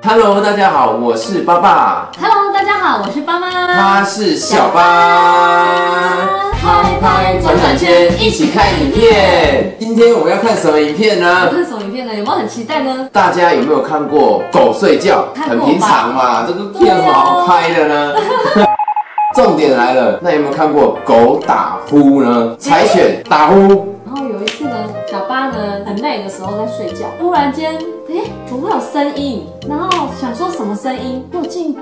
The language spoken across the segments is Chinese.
Hello， 大家好，我是爸爸。Hello， 大家好，我是爸妈。他是小八。拍拍转转圈，一起看影片。今天我们要看什么影片呢？看什么影片呢？有没有很期待呢？大家有没有看过狗睡觉？很平常嘛，这个片有什么好拍的呢？重点来了，那有没有看过狗打呼呢？柴犬打呼。然后有一次呢，小八呢很累的时候在睡觉，突然间，怎么会有声音？然后想说什么声音，就近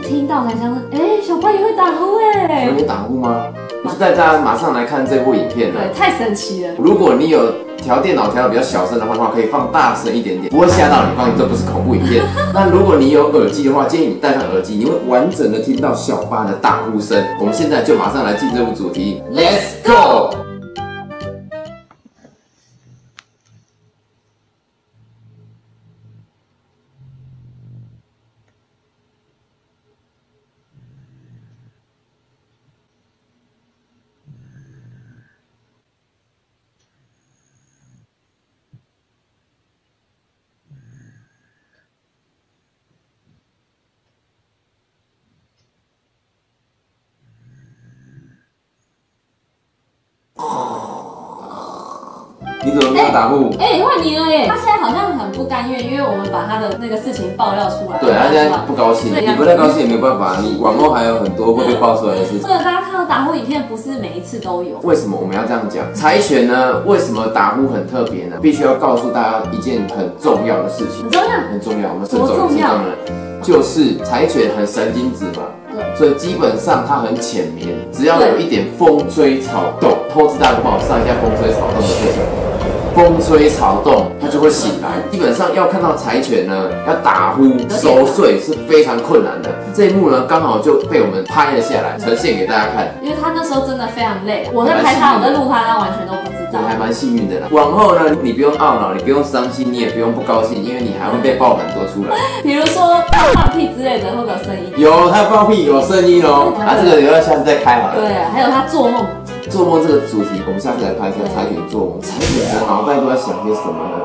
听到才想说，小八也会打呼哎！你会打呼吗？我是带大家马上来看这部影片的。对，太神奇了。如果你有调电脑调的比较小声的话，可以放大声一点点，不会吓到你。放心，这不是恐怖影片。那如果你有耳机的话，建议你戴上耳机，你会完整的听到小八的打呼声。我们现在就马上来进这部主题 ，Let's go！你怎么没有打呼？换你了耶！他现在好像很不甘愿，因为我们把他的那个事情爆料出来。对，他现在不高兴。你不太高兴也没有办法，你往后还有很多会被爆出来的事情。大家看到打呼影片，不是每一次都有。为什么我们要这样讲？柴犬呢？为什么打呼很特别呢？必须要告诉大家一件很重要的事情。很重要，很重要。我们慎重了，就是柴犬很神经质嘛。所以基本上它很浅眠，只要有一点风吹草动，后置大哥帮我上一下风吹草动的事情。风吹草动，它就会醒来。基本上要看到柴犬呢，要打呼熟睡是非常困难的。这一幕呢，刚好就被我们拍了下来，呈现给大家看。因为他那时候真的非常累，我在拍他，我在录他，他完全都不知道。还蛮幸运的啦。往后呢，你不用懊恼，你不用伤心，你也不用不高兴，因为你还会被爆很多出来。比如说他放屁之类的，会不会有声音？有，他放屁有声音哦。这个留到下次再开好了。对，还有他做梦。做梦这个主题，我们下次来拍一下柴犬做梦。柴犬的脑袋都在想些什么呢？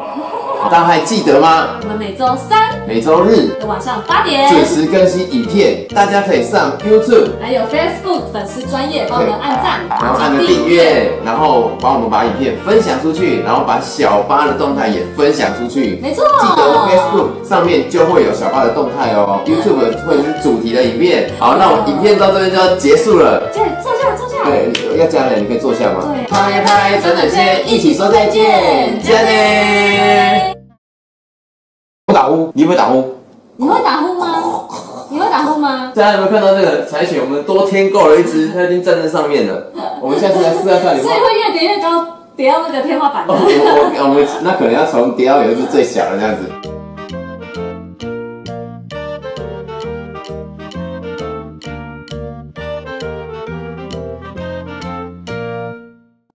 大家还记得吗？我们每周三、每周日的晚上8点准时更新影片，大家可以上 YouTube， 还有 Facebook 粉丝专页帮我们按赞，然后按个订阅，然后帮我们把影片分享出去，然后把小八的动态也分享出去。没错，记得 Facebook 上面就会有小八的动态哦。YouTube 会是主题的影片。好，那我影片到这边就要结束了。坐下。对，要加的你可以坐下吗？对，拍拍转转圈，一起说再见，加呢。不打呼，你会打呼？你会打呼吗？你会打呼吗？大家有没有看到这个柴犬？我们多添购了一只，它已经站在上面了。我们下次来试下看。所以会越叠越高，叠到那个天花板。我们那可能要从叠到有一只最小的这样子。